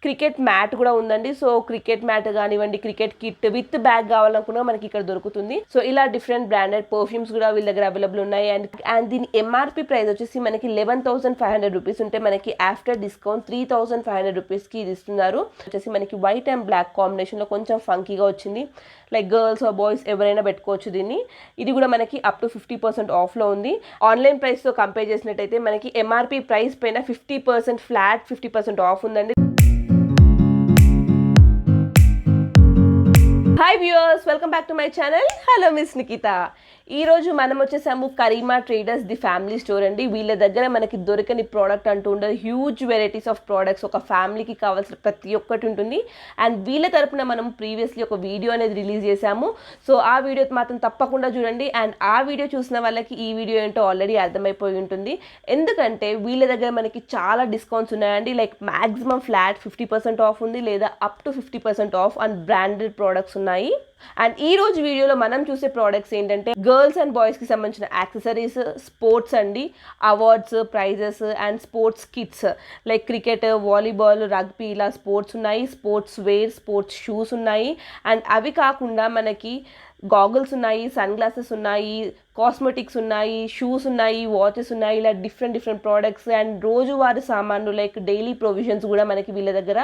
Cricket mat కూడా ఉందండి. So cricket mat కానివ్వండి, క్రికెట్ కిట్ విత్ బ్యాగ్ కావాలనుకున్నా మనకి ఇక్కడ దొరుకుతుంది. సో ఇలా డిఫరెంట్ బ్రాండెడ్ పర్ఫ్యూమ్స్ కూడా వీళ్ళ దగ్గర అవైలబుల్ ఉన్నాయి. అండ్ దీని ఎంఆర్పి ప్రైస్ వచ్చేసి మనకి 11,500 రూపీస్ ఉంటే మనకి ఆఫ్టర్ డిస్కౌంట్ 3,500 రూపీస్కి ఇది ఇస్తున్నారు. వచ్చేసి మనకి వైట్ అండ్ బ్లాక్ కాంబినేషన్లో కొంచెం ఫంకీగా వచ్చింది. లైక్ గర్ల్స్ ఆర్ బాయ్స్ ఎవరైనా పెట్టుకోవచ్చు దీన్ని. ఇది కూడా మనకి అప్ టు 50% ఆఫ్లో ఉంది. ఆన్లైన్ ప్రైస్తో కంపేర్ చేసినట్టయితే మనకి ఎంఆర్పి ప్రైస్ పైన 50% ఫ్లాట్ 50% ఆఫ్ ఉందండి. Hi viewers, welcome back to my channel. Hello miss Nikita. ఈరోజు మనం వచ్చేసాము Karima traders the family store అండి. వీళ్ళ దగ్గర మనకి దొరకని ప్రోడక్ట్ అంటూ ఉండదు. హ్యూజ్ వెరైటీస్ ఆఫ్ ప్రోడక్ట్స్, ఒక ఫ్యామిలీకి కావాల్సిన ప్రతి ఒక్కటి ఉంటుంది. అండ్ వీళ్ళ తరపున మనం ప్రీవియస్లీ ఒక వీడియో అనేది రిలీజ్ చేశాము. సో ఆ వీడియో మాత్రం తప్పకుండా చూడండి. అండ్ ఆ వీడియో చూసిన వాళ్ళకి ఈ వీడియో ఏంటో ఆల్రెడీ అర్థమైపోయి ఉంటుంది. ఎందుకంటే వీళ్ళ దగ్గర మనకి చాలా డిస్కౌంట్స్ ఉన్నాయండి. లైక్ మ్యాక్సిమం ఫ్లాట్ 50% ఆఫ్ ఉంది, లేదా up to 50% of and branded products ఉన్నాయి. అండ్ ఈ రోజు వీడియోలో మనం చూసే ప్రోడక్ట్స్ ఏంటంటే గర్ల్స్ అండ్ బాయ్స్కి సంబంధించిన యాక్సెసరీస్, స్పోర్ట్స్ అండి, awards, prizes and sports kits like cricket, volleyball, rugby ఇలా స్పోర్ట్స్ ఉన్నాయి. స్పోర్ట్స్ వేర్, స్పోర్ట్స్ షూస్ ఉన్నాయి. అండ్ అవి కాకుండా మనకి గాగుల్స్ ఉన్నాయి, సన్ గ్లాసెస్ ఉన్నాయి, కాస్మెటిక్స్ ఉన్నాయి, షూస్ ఉన్నాయి, వాచెస్ ఉన్నాయి. ఇలా డిఫరెంట్ ప్రోడక్ట్స్ అండ్ రోజువారీ సామాన్లు లైక్ డైలీ ప్రొవిజన్స్ కూడా మనకి వీళ్ళ దగ్గర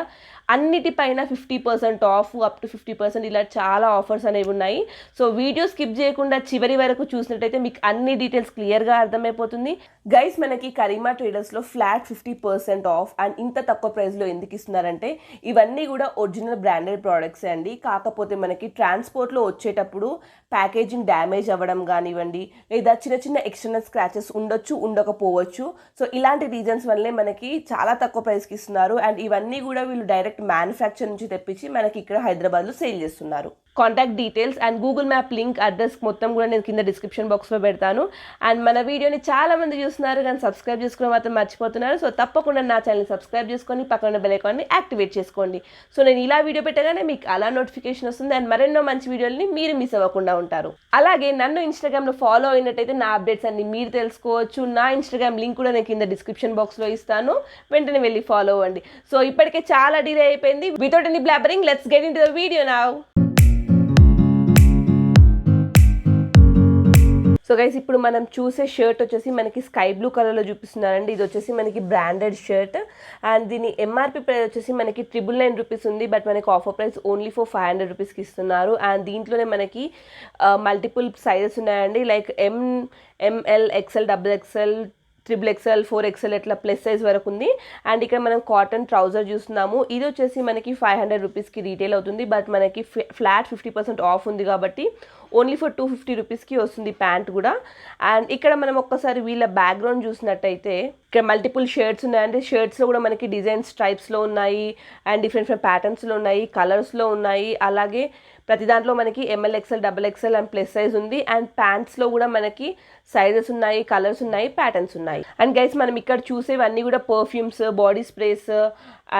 అన్నిటిపైన 50% ఆఫ్, అప్ టు 50% ఇలా చాలా ఆఫర్స్ అనేవి ఉన్నాయి. సో వీడియో స్కిప్ చేయకుండా చివరి వరకు చూసినట్టయితే మీకు అన్ని డీటెయిల్స్ క్లియర్గా అర్థమైపోతుంది. గైస్, మనకి కరీమా ట్రేడర్స్లో ఫ్లాట్ 50% ఆఫ్ అండ్ ఇంత తక్కువ ప్రైస్లో ఎందుకు ఇస్తున్నారంటే ఇవన్నీ కూడా ఒరిజినల్ బ్రాండెడ్ ప్రోడక్ట్స్ అండి. కాకపోతే మనకి ట్రాన్స్పోర్ట్లో వచ్చేటప్పుడు ప్యాకేజింగ్ డ్యామేజ్ అవ్వడం కానివ్వండి, లేదా చిన్న ఎక్స్టర్నల్ స్క్రాచెస్ ఉండొచ్చు, ఉండకపోవచ్చు. సో ఇలాంటి రీజన్స్ వల్లే మనకి చాలా తక్కువ ప్రైస్కి ఇస్తున్నారు. అండ్ ఇవన్నీ కూడా వీళ్ళు డైరెక్ట్ మ్యానుఫ్యాక్చర్ నుంచి తెప్పించి మనకి ఇక్కడ హైదరాబాద్లో సేల్ చేస్తున్నారు. Contact details and Google map link, address మొత్తం కూడా నేను కింద డిస్క్రిప్షన్ బాక్స్లో పెడతాను. అండ్ మన వీడియోని చాలా మంది చూస్తున్నారు కానీ సబ్స్క్రైబ్ చేసుకోవడం మాత్రం మర్చిపోతున్నారు. సో తప్పకుండా నా ఛానల్ని సబ్స్క్రైబ్ చేసుకొని పక్కన బెల్ ఐకాన్ని యాక్టివేట్ చేసుకోండి. సో నేను ఇలా వీడియో పెట్టగానే మీకు అలా నోటిఫికేషన్ వస్తుంది. అండ్ మరెన్నో మంచి వీడియోలని మీరు మిస్ అవ్వకుండా ఉంటారు. అలాగే నన్ను ఇన్స్టాగ్రామ్లో ఫాలో అయినట్టయితే నా అప్డేట్స్ అన్ని మీరు తెలుసుకోవచ్చు. నా ఇన్స్టాగ్రామ్ లింక్ కూడా నేను కింద డిస్క్రిప్షన్ బాక్స్లో ఇస్తాను, వెంటనే వెళ్ళి ఫాలో అవ్వండి. సో ఇప్పటికే చాలా డిలే అయిపోయింది. Without any blabbering, let's get into the video now. So guys, ఇప్పుడు మనం చూసే షర్ట్ వచ్చేసి మనకి స్కై బ్లూ కలర్లో చూపిస్తున్నారండి. ఇది వచ్చేసి మనకి బ్రాండెడ్ షర్ట్ అండ్ దీని ఎంఆర్పి ప్రైస్ వచ్చేసి మనకి 999 రూపీస్ ఉంది. బట్ మనకి ఆఫర్ ప్రైస్ ఓన్లీ ఫర్ 500 రూపీస్కి ఇస్తున్నారు. అండ్ దీంట్లోనే మనకి మల్టిపుల్ సైజెస్ ఉన్నాయండి. Like ML, XL, XXL, XXL, 4XL ఇట్లా ప్లస్ సైజ్ వరకు ఉంది. అండ్ ఇక్కడ మనం కాటన్ ట్రౌజర్ చూస్తున్నాము. ఇది వచ్చేసి మనకి 500 రూపీస్కి రీటైల్ అవుతుంది. బట్ మనకి ఫ్లాట్ 50% ఆఫ్ ఉంది కాబట్టి ఓన్లీ ఫర్ 250 రూపీస్కి వస్తుంది ప్యాంట్ కూడా. అండ్ ఇక్కడ మనం ఒక్కసారి వీళ్ళ బ్యాక్గ్రౌండ్ చూసినట్టయితే ఇక్కడ మల్టిపుల్ షర్ట్స్ ఉన్నాయండి. షర్ట్స్లో కూడా మనకి డిజైన్స్ టైప్స్లో ఉన్నాయి అండ్ డిఫరెంట్ ప్యాటర్న్స్లో ఉన్నాయి, కలర్స్లో ఉన్నాయి. అలాగే ప్రతి దాంట్లో మనకి ML, XL, XXL and plus size ఉంది. అండ్ ప్యాంట్స్లో కూడా మనకి సైజెస్ ఉన్నాయి, కలర్స్ ఉన్నాయి, ప్యాటర్న్స్ ఉన్నాయి. అండ్ గైస్, మనం ఇక్కడ చూసేవన్నీ కూడా perfumes, body sprays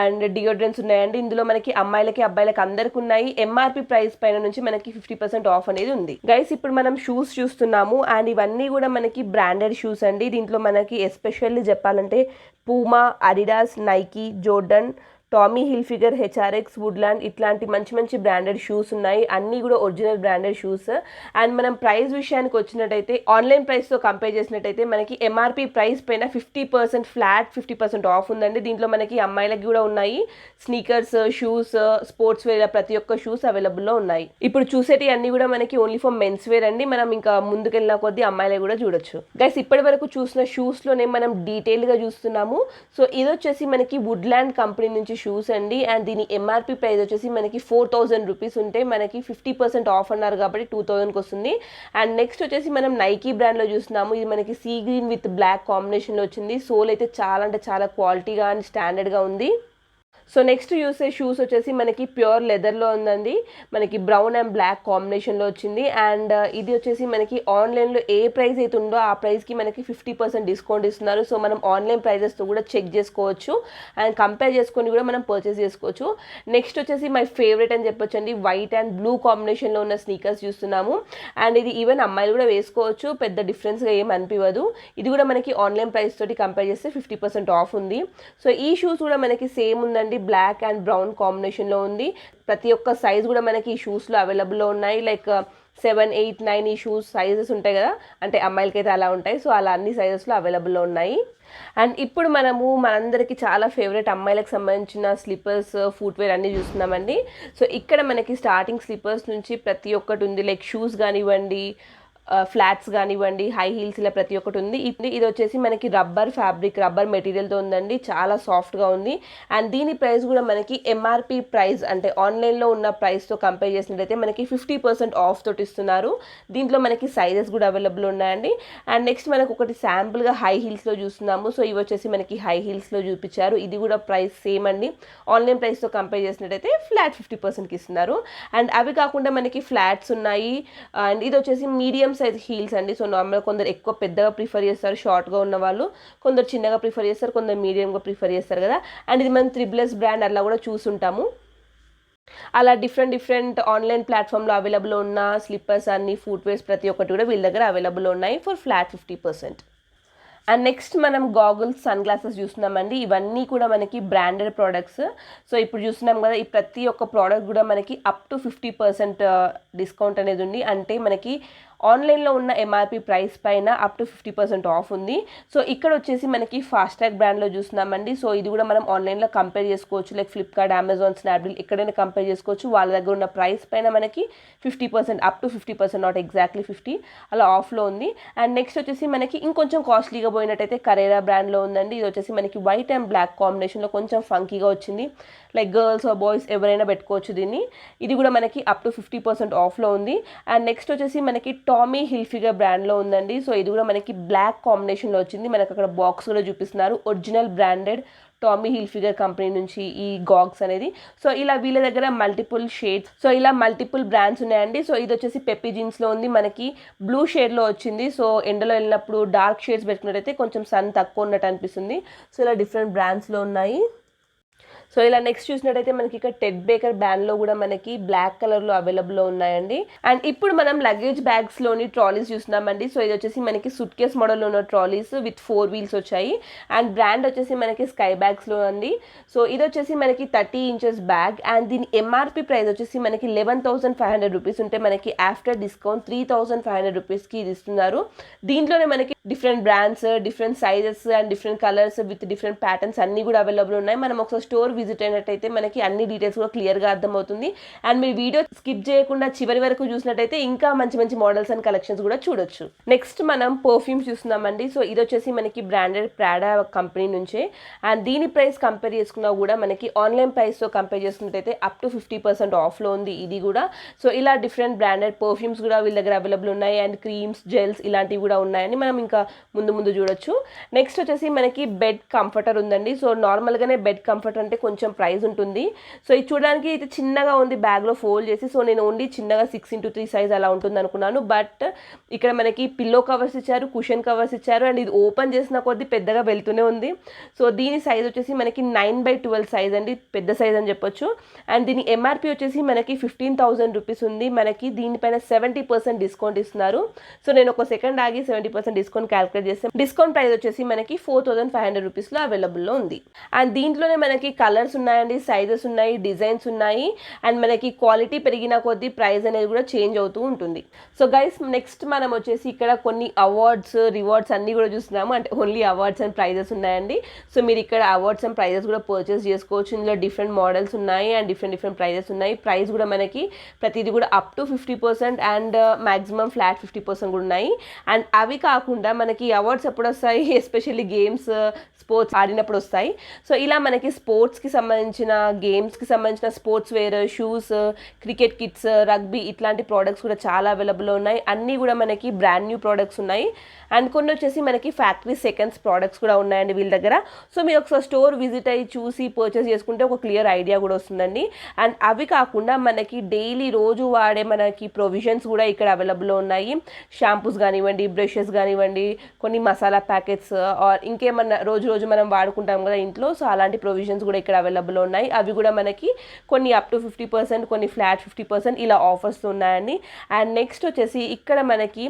and deodorants ఉన్నాయండి. ఇందులో మనకి అమ్మాయిలకి, అబ్బాయిలకి అందరికి ఉన్నాయి. ఎంఆర్పి ప్రైస్ పైన నుంచి మనకి 50% ఆఫ్ అనేది ఉంది. గైస్, ఇప్పుడు మనం షూస్ చూస్తున్నాము. అండ్ ఇవన్నీ కూడా మనకి బ్రాండెడ్ షూస్ అండి. దీంట్లో మనకి ఎస్పెషల్లీ చెప్పాలంటే Puma, Adidas, Nike, Jordan, Tommy Hilfiger, HRX, Woodland ఇట్లాంటి మంచి బ్రాండెడ్ షూస్ ఉన్నాయి. అన్నీ కూడా ఒరిజినల్ బ్రాండెడ్ షూస్. అండ్ మనం ప్రైస్ విషయానికి వచ్చినట్టయితే ఆన్లైన్ ప్రైస్తో కంపేర్ చేసినట్టయితే మనకి ఎంఆర్పి ప్రైస్ పైన 50% ఫ్లాట్ 50% ఆఫ్ ఉందండి. దీంట్లో మనకి అమ్మాయిలకి కూడా ఉన్నాయి. స్నీకర్స్, షూస్, స్పోర్ట్స్ వేర్ ప్రతి ఒక్క షూస్ అవైలబుల్లో ఉన్నాయి. ఇప్పుడు చూసేటి అన్నీ కూడా మనకి ఓన్లీ ఫర్ మెన్స్ వేర్ అండి. మనం ఇంకా ముందుకెళ్ళిన కొద్దీ అమ్మాయిలే కూడా చూడొచ్చు. గైస్, ఇప్పటి వరకు చూసిన షూస్లోనే మనం డీటెయిల్గా చూస్తున్నాము. సో ఇది వచ్చేసి మనకి వుడ్లాండ్ కంపెనీ నుంచి షూస్ అండి. అండ్ దీని ఎంఆర్పి ప్రైస్ వచ్చేసి మనకి 4000 రూపీస్ ఉంటే మనకి 50% ఆఫ్ అన్నారు కాబట్టి 2000కి వస్తుంది. అండ్ నెక్స్ట్ వచ్చేసి మనం నైకీ బ్రాండ్లో చూస్తున్నాము. ఇది మనకి సీ గ్రీన్ విత్ బ్లాక్ కాంబినేషన్లో వచ్చింది. సోల్ అయితే చాలా క్వాలిటీగా అండ్ స్టాండర్డ్గా ఉంది. సో నెక్స్ట్ చూసే షూస్ వచ్చేసి మనకి ప్యూర్ లెదర్లో ఉందండి. మనకి బ్రౌన్ అండ్ బ్లాక్ కాంబినేషన్లో వచ్చింది. అండ్ ఇది వచ్చేసి మనకి ఆన్లైన్లో ఏ ప్రైస్ అయితే ఉందో ఆ ప్రైస్కి మనకి 50% డిస్కౌంట్ ఇస్తున్నారు. సో మనం ఆన్లైన్ ప్రైజెస్తో కూడా చెక్ చేసుకోవచ్చు అండ్ కంపేర్ చేసుకొని కూడా మనం పర్చేస్ చేసుకోవచ్చు. నెక్స్ట్ వచ్చేసి మై ఫేవరెట్ అని చెప్పొచ్చండి, వైట్ అండ్ బ్లూ కాంబినేషన్లో ఉన్న స్నీకర్స్ చూస్తున్నాము. అండ్ ఇది ఈవెన్ అమ్మాయిలు కూడా వేసుకోవచ్చు, పెద్ద డిఫరెన్స్గా ఏం అనిపించదు. ఇది కూడా మనకి ఆన్లైన్ ప్రైస్ తోటి కంపేర్ చేస్తే 50% ఆఫ్ ఉంది. సో ఈ షూస్ కూడా మనకి సేమ్ ఉందండి. చూడండి, బ్లాక్ అండ్ బ్రౌన్ కాంబినేషన్లో ఉంది. ప్రతి ఒక్క సైజ్ కూడా మనకి ఈ షూస్లో అవైలబుల్లో ఉన్నాయి. లైక్ 7, 8, 9 ఈ షూస్ సైజెస్ ఉంటాయి కదా, అంటే అమ్మాయిలకైతే అలా ఉంటాయి. సో అలా అన్ని సైజెస్లో అవైలబుల్లో ఉన్నాయి. అండ్ ఇప్పుడు మనము మనందరికీ చాలా ఫేవరెట్ అమ్మాయిలకు సంబంధించిన స్లిప్పర్స్, ఫుట్వేర్ అన్నీ చూస్తున్నామండి. సో ఇక్కడ మనకి స్టార్టింగ్ స్లిప్పర్స్ నుంచి ప్రతి ఒక్కటి ఉంది. లైక్ షూస్ కానివ్వండి, ఫ్లాట్స్ కానివ్వండి, హై హీల్స్, ఇలా ప్రతి ఒక్కటి ఉంది. ఇది వచ్చేసి మనకి రబ్బర్ మెటీరియల్తో ఉందండి. చాలా సాఫ్ట్గా ఉంది. అండ్ దీని ప్రైస్ కూడా మనకి ఎంఆర్పి ప్రైస్, అంటే ఆన్లైన్లో ఉన్న ప్రైస్తో కంపేర్ చేసినట్టయితే మనకి 50% ఆఫ్ తోటి ఇస్తున్నారు. దీంట్లో మనకి సైజెస్ కూడా అవైలబుల్ ఉన్నాయండి. అండ్ నెక్స్ట్ మనకు ఒకటి శాంపుల్గా హై హీల్స్లో చూస్తున్నాము. సో ఇవి వచ్చేసి మనకి హై హీల్స్లో చూపించారు. ఇది కూడా ప్రైస్ సేమ్ అండి. ఆన్లైన్ ప్రైస్తో కంపేర్ చేసినట్టయితే ఫ్లాట్ 50%కి ఇస్తున్నారు. అండ్ అవి కాకుండా మనకి ఫ్లాట్స్ ఉన్నాయి. అండ్ ఇది వచ్చేసి మీడియం సైజ్ హీల్స్ అండి. సో నార్మల్గా కొందరు ఎక్కువ పెద్దగా ప్రిఫర్ చేస్తారు, షార్ట్గా ఉన్న వాళ్ళు, కొందరు చిన్నగా ప్రిఫర్ చేస్తారు, కొందరు మీడియంగా ప్రిఫర్ చేస్తారు కదా. అండ్ ఇది మనం త్రిబుల్ బ్రాండ్ అలా కూడా చూసుంటాము. అలా డిఫరెంట్ ఆన్లైన్ ప్లాట్ఫామ్లో అవైలబుల్ ఉన్న స్లిప్పర్స్ అన్ని, ఫుట్వేర్స్ ప్రతి ఒక్కటి కూడా వీళ్ళ దగ్గర అవైలబుల్ ఉన్నాయి ఫర్ ఫ్లాట్ 50%. అండ్ నెక్స్ట్ మనం గాగుల్స్, సన్ గ్లాసెస్ చూస్తున్నామండి. ఇవన్నీ కూడా మనకి బ్రాండెడ్ ప్రోడక్ట్స్. సో ఇప్పుడు చూస్తున్నాం కదా, ఈ ప్రతి ఒక్క ప్రోడక్ట్ కూడా మనకి అప్ టు 50% డిస్కౌంట్ అనేది ఉంది. అంటే మనకి ఆన్లైన్లో ఉన్న ఎంఆర్పి ప్రైస్ పైన అప్ టు 50% ఆఫ్ ఉంది. సో ఇక్కడ వచ్చేసి మనకి ఫాస్ట్రాక్ బ్రాండ్లో చూస్తున్నామండి. సో ఇది కూడా మనం ఆన్లైన్లో కంపేర్ చేసుకోవచ్చు. లైక్ ఫ్లిప్కార్ట్, అమెజాన్, స్నాప్డీల్ ఎక్కడైనా కంపేర్ చేసుకోవచ్చు. వాళ్ళ దగ్గర ఉన్న ప్రైస్ పైన మనకి 50%, అప్ టు 50%, నాట్ ఎగ్జాక్ట్లీ 50 అలా ఆఫ్లో ఉంది. అండ్ నెక్స్ట్ వచ్చేసి మనకి ఇంకొంచెం కాస్ట్లీగా పోయినట్టయితే కరేరా బ్రాండ్లో ఉందండి. ఇది వచ్చేసి మనకి వైట్ అండ్ బ్లాక్ కాంబినేషన్లో కొంచెం ఫంకీగా వచ్చింది. లైక్ గర్ల్స్ ఆర్ బాయ్స్ ఎవరైనా పెట్టుకోవచ్చు దీన్ని. ఇది కూడా మనకి అప్ టు 50% ఆఫ్లో ఉంది. అండ్ నెక్స్ట్ వచ్చేసి మనకి టామీ హిల్ఫిగర్ బ్రాండ్లో ఉందండి. సో ఇది కూడా మనకి బ్లాక్ కాంబినేషన్లో వచ్చింది. మనకు అక్కడ బాక్స్ కూడా చూపిస్తున్నారు. Original branded Tommy Hilfiger company నుంచి ఈ గాగ్స్ అనేది. సో ఇలా వీళ్ళ దగ్గర మల్టిపుల్ షేడ్స్, సో ఇలా మల్టిపుల్ బ్రాండ్స్ ఉన్నాయండి. సో ఇది వచ్చేసి పెప్పీ జీన్స్లో ఉంది, మనకి బ్లూ షేడ్లో వచ్చింది. సో ఎండలో వెళ్ళినప్పుడు డార్క్ షేడ్స్ పెట్టుకున్నట్టయితే కొంచెం సన్ తక్కువ ఉన్నట్టు అనిపిస్తుంది. సో ఇలా డిఫరెంట్ బ్రాండ్స్లో ఉన్నాయి. సో ఇలా నెక్స్ట్ చూసినట్టయితే మనకి ఇక్కడ టెడ్ బేకర్ బ్రాండ్లో కూడా మనకి బ్లాక్ కలర్లో అవైలబుల్లో ఉన్నాయండి. అండ్ ఇప్పుడు మనం లగేజ్ బ్యాగ్స్లోని ట్రాలీస్ చూస్తున్నామండి. సో ఇది వచ్చేసి మనకి సూట్ కేస్ మోడల్లో ఉన్న ట్రాలీస్ విత్ 4 వీల్స్ వచ్చాయి. అండ్ బ్రాండ్ వచ్చేసి మనకి స్కై బ్యాగ్స్లో ఉంది. సో ఇది వచ్చేసి మనకి 30 ఇంచెస్ బ్యాగ్. అండ్ దీని ఎంఆర్పి ప్రైస్ వచ్చేసి మనకి 11,500 రూపీస్ ఉంటే మనకి ఆఫ్టర్ డిస్కౌంట్ 3,500 రూపీస్కి ఇది ఇస్తున్నారు. దీంట్లోనే మనకి different brands, different sizes and different colours with different patterns అన్నీ కూడా అవైలబుల్ ఉన్నాయి. మనం ఒకసారి స్టోర్ విజిట్ అయినట్టయితే మనకి అన్ని డీటెయిల్స్ కూడా క్లియర్గా అర్థమవుతుంది. అండ్ మీరు వీడియో స్కిప్ చేయకుండా చివరి వరకు చూసినట్టయితే ఇంకా మంచి మంచి మోడల్స్ అండ్ కలెక్షన్స్ కూడా చూడొచ్చు. నెక్స్ట్ మనం పర్ఫ్యూమ్స్ చూస్తున్నామండి. సో ఇది వచ్చేసి మనకి బ్రాండెడ్ ప్రాడా కంపెనీ నుంచే. అండ్ దీని ప్రైస్ కంపేర్ చేసుకున్నా కూడా మనకి ఆన్లైన్ ప్రైస్తో కంపేర్ చేసుకున్నట్టయితే అప్ టు 50% ఆఫ్లో ఉంది ఇది కూడా. సో ఇలా డిఫరెంట్ బ్రాండెడ్ పర్ఫ్యూమ్స్ కూడా వీళ్ళ దగ్గర అవైలబుల్ ఉన్నాయి. అండ్ క్రీమ్స్, జెల్స్ ఇలాంటివి కూడా ఉన్నాయని మనం ఇంకా ముందు చూడొచ్చు. నెక్స్ట్ వచ్చేసి మనకి బెడ్ కంఫర్టర్ ఉందండి. సో నార్మల్గానే బెడ్ కంఫర్టర్ అంటే కొంచెం ప్రైస్ ఉంటుంది. సో ఇది చూడడానికి ఇది చిన్నగా ఉంది, బ్యాగ్లో ఫోల్డ్ చేసి. సో నేను ఓన్లీ చిన్నగా 6x3 సైజ్ అలా ఉంటుంది అనుకున్నాను. బట్ ఇక్కడ మనకి పిల్లో కవర్స్ ఇచ్చారు, కుషన్ కవర్స్ ఇచ్చారు. అండ్ ఇది ఓపెన్ చేసిన కొద్దీ పెద్దగా వెళ్తూనే ఉంది. సో దీని సైజ్ వచ్చేసి మనకి 9/12 సైజ్ అండి, పెద్ద సైజ్ అని చెప్పొచ్చు. అండ్ దీని ఎంఆర్పి వచ్చేసి మనకి 15,000 రూపీస్ ఉంది. మనకి దీనిపైన 70% డిస్కౌంట్ ఇస్తున్నారు. సో నేను ఒక సెకండ్ ఆగి 70% డిస్కౌంట్ క్యాల్కులేట్ చేస్తే డిస్కౌంట్ ప్రైస్ వచ్చేసి మనకి 4,500 రూపీస్లో అవైలబుల్లో ఉంది. అండ్ దీంట్లోనే మనకి కలర్స్ ఉన్నాయండి, సైజెస్ ఉన్నాయి, డిజైన్స్ ఉన్నాయి. అండ్ మనకి క్వాలిటీ పెరిగిన కొద్దీ ప్రైస్ అనేది కూడా చేంజ్ అవుతూ ఉంటుంది. సో గైస్ నెక్స్ట్ మనం వచ్చేసి ఇక్కడ కొన్ని అవార్డ్స్, రివార్డ్స్ అన్నీ కూడా చూస్తున్నాము. అంటే ఓన్లీ అవార్డ్స్ అండ్ ప్రైజెస్ ఉన్నాయండి. సో మీరు ఇక్కడ అవార్డ్స్ అండ్ ప్రైజెస్ కూడా పర్చేస్ చేసుకోవచ్చు. ఇందులో డిఫరెంట్ మోడల్స్ ఉన్నాయి అండ్ డిఫరెంట్ ప్రైజెస్ ఉన్నాయి. ప్రైస్ కూడా మనకి ప్రతిదీ కూడా up to 50% and maximum flat 50% కూడా ఉన్నాయి. అండ్ అవి కాకుండా మనకి అవార్డ్స్ ఎప్పుడు వస్తాయి, ఎస్పెషల్లీ గేమ్స్, స్పోర్ట్స్ ఆడినప్పుడు వస్తాయి. సో ఇలా మనకి స్పోర్ట్స్కి సంబంధించిన, గేమ్స్కి సంబంధించిన sports wear, shoes, cricket kits, rugby ఇట్లాంటి ప్రోడక్ట్స్ కూడా చాలా అవైలబుల్లో ఉన్నాయి. అన్నీ కూడా మనకి బ్రాండ్ న్యూ ప్రోడక్ట్స్ ఉన్నాయి. అండ్ కొన్ని వచ్చేసి మనకి ఫ్యాక్టరీ సెకండ్స్ ప్రోడక్ట్స్ కూడా ఉన్నాయండి వీళ్ళ దగ్గర. సో మీరు ఒకసారి స్టోర్ విజిట్ అయ్యి చూసి పర్చేస్ చేసుకుంటే ఒక క్లియర్ ఐడియా కూడా వస్తుందండి. అండ్ అవి కాకుండా మనకి డైలీ రోజు వాడే మనకి ప్రొవిజన్స్ కూడా ఇక్కడ అవైలబుల్లో ఉన్నాయి. షాంపూస్ కానివ్వండి, బ్రషెస్ కానివ్వండి, కొన్ని మసాలా ప్యాకెట్స్ ఆర్ ఇంకేమన్నా రోజు మనం వాడుకుంటాం కదా ఇంట్లో. సో అలాంటి ప్రొవిజన్స్ కూడా ఇక్కడ అవైలబుల్లో ఉన్నాయి. అవి కూడా మనకి కొన్ని అప్ టు 50%, కొన్ని ఫ్లాట్ 50% ఇలా ఆఫర్స్ ఉన్నాయండి. అండ్ నెక్స్ట్ వచ్చేసి ఇక్కడ మనకి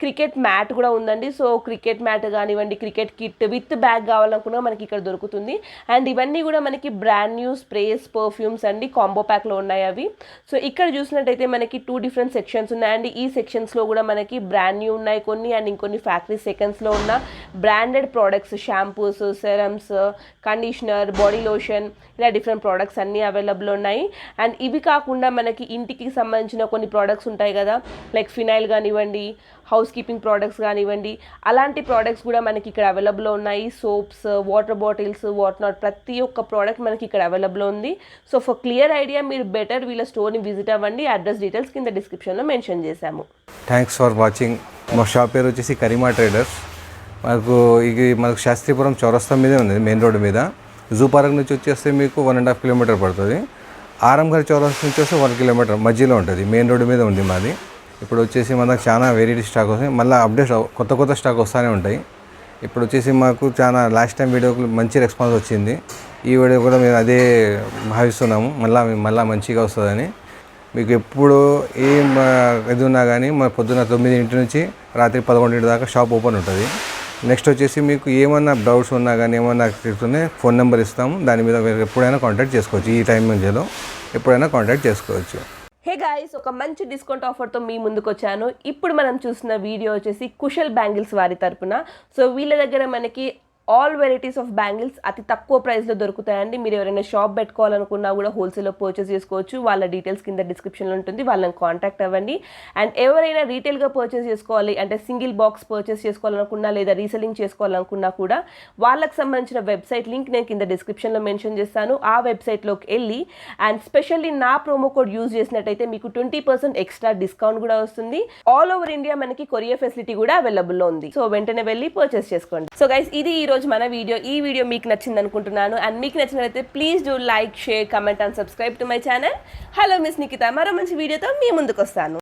క్రికెట్ మ్యాట్ కూడా ఉందండి. సో క్రికెట్ మ్యాట్ కానివ్వండి, క్రికెట్ కిట్ విత్ బ్యాగ్ కావాలనుకున్నా మనకి ఇక్కడ దొరుకుతుంది. అండ్ ఇవన్నీ కూడా మనకి బ్రాండ్ న్యూ స్ప్రేస్, పర్ఫ్యూమ్స్ అండి, కాంబో ప్యాక్లో ఉన్నాయి అవి. సో ఇక్కడ చూసినట్టయితే మనకి 2 డిఫరెంట్ సెక్షన్స్ ఉన్నాయండి. ఈ సెక్షన్స్లో కూడా మనకి బ్రాండ్ న్యూ ఉన్నాయి కొన్ని, అండ్ ఇంకొన్ని ఫ్యాక్టరీ సెకండ్స్లో ఉన్న branded products, shampoos, serums, conditioner, body lotion, ఇలా డిఫరెంట్ ప్రోడక్ట్స్ అన్నీ అవైలబుల్ ఉన్నాయి. అండ్ ఇవి కాకుండా మనకి ఇంటికి సంబంధించిన కొన్ని ప్రోడక్ట్స్ ఉంటాయి కదా, లైక్ ఫినైల్ కానివ్వండి, హౌస్ కీపింగ్ ప్రోడక్ట్స్ కానివ్వండి, అలాంటి ప్రోడక్ట్స్ కూడా మనకి ఇక్కడ అవైలబుల్లో ఉన్నాయి. Soaps, water bottles, what not, ప్రతి ఒక్క ప్రోడక్ట్ మనకి ఇక్కడ అవైలబుల్లో ఉంది. సో ఫర్ క్లియర్ ఐడియా మీరు బెటర్ వీళ్ళ స్టోర్ని విజిట్ అవ్వండి. అడ్రస్ డీటెయిల్స్ కింద డిస్క్రిప్షన్లో మెన్షన్ చేశాము. Thanks for watching. మా షాప్ పేరు వచ్చేసి కరీమా ట్రేడర్స్. మనకు శాస్త్రీపురం చౌరస్తా మీదే ఉంది, మెయిన్ రోడ్డు మీద. జూ పార్క్ నుంచి వచ్చేస్తే మీకు 1.5 కిలోమీటర్ పడుతుంది. ఆరంఘర్ చౌరస్తా నుంచి వస్తే 1 కిలోమీటర్ మధ్యలో ఉంటుంది, మెయిన్ రోడ్డు మీద ఉంది మాది. ఇప్పుడు వచ్చేసి మనకు చాలా వెరైటీ స్టాక్ వస్తాయి, మళ్ళీ అప్డేట్ కొత్త స్టాక్ వస్తూనే ఉంటాయి. ఇప్పుడు వచ్చేసి మాకు చాలా లాస్ట్ టైం వీడియోకి మంచి రెస్పాన్స్ వచ్చింది. ఈ వీడియో కూడా మేము అదే భావిస్తున్నాము, మళ్ళీ మంచిగా వస్తుందని. మీకు ఎప్పుడు ఏం ఇది ఉన్నా కానీ మన పొద్దున్న 9 నుంచి రాత్రి 11 దాకా షాప్ ఓపెన్ ఉంటుంది. నెక్స్ట్ వచ్చేసి మీకు ఏమన్నా డౌట్స్ ఉన్నా కానీ ఏమన్నా తిరుగుతున్నాయి, ఫోన్ నెంబర్ ఇస్తాము, దాని మీద మీరు ఎప్పుడైనా కాంటాక్ట్ చేసుకోవచ్చు. ఈ టైం మధ్యలో ఎప్పుడైనా కాంటాక్ట్ చేసుకోవచ్చు. హే గాయ్స్, ఒక మంచి డిస్కౌంట్ ఆఫర్తో మీ ముందుకు వచ్చాను. ఇప్పుడు మనం చూసిన వీడియో వచ్చేసి కుశల్ బ్యాంగిల్స్ వారి తరపున. సో వీళ్ళ దగ్గర మనకి ఆల్ వెరైటీస్ ఆఫ్ బ్యాంగిల్స్ అతి తక్కువ ప్రైస్లో దొరుకుతాయండి. మీరు ఎవరైనా షాప్ పెట్టుకోవాలనుకున్నా కూడా హోల్సేల్లో పర్చేస్ చేసుకోవచ్చు. వాళ్ళ డీటెయిల్స్ కింద డిస్క్రిప్షన్లో ఉంటుంది, వాళ్ళని కాంటాక్ట్ అవ్వండి. అండ్ ఎవరైనా రీటైల్గా పర్చేస్ చేసుకోవాలి అంటే సింగిల్ బాక్స్ పర్చేస్ చేసుకోవాలనుకున్నా లేదా రీసెల్లింగ్ చేసుకోవాలనుకున్నా కూడా వాళ్ళకి సంబంధించిన వెబ్సైట్ లింక్ నేను కింద డిస్క్రిప్షన్లో మెన్షన్ చేస్తాను. ఆ వెబ్సైట్లోకి వెళ్ళి అండ్ స్పెషల్లీ నా ప్రోమో కోడ్ యూజ్ చేసినట్టయితే మీకు 20% ఎక్స్ట్రా డిస్కౌంట్ కూడా వస్తుంది. ఆల్ ఓవర్ ఇండియా మనకి కొరియర్ ఫెసిలిటీ కూడా అవైలబుల్లో ఉంది. సో వెంటనే వెళ్ళి పర్చేస్ చేసుకోండి. సో గైస్, ఇది ఈ రోజు మన వీడియో. ఈ వీడియో మీకు నచ్చింది అనుకుంటున్నాను. అండ్ మీకు నచ్చినట్లయితే please do like, share, comment and subscribe to my channel. Hello miss Nikhita, మరో మంచి వీడియోతో మీ ముందుకు వస్తాను.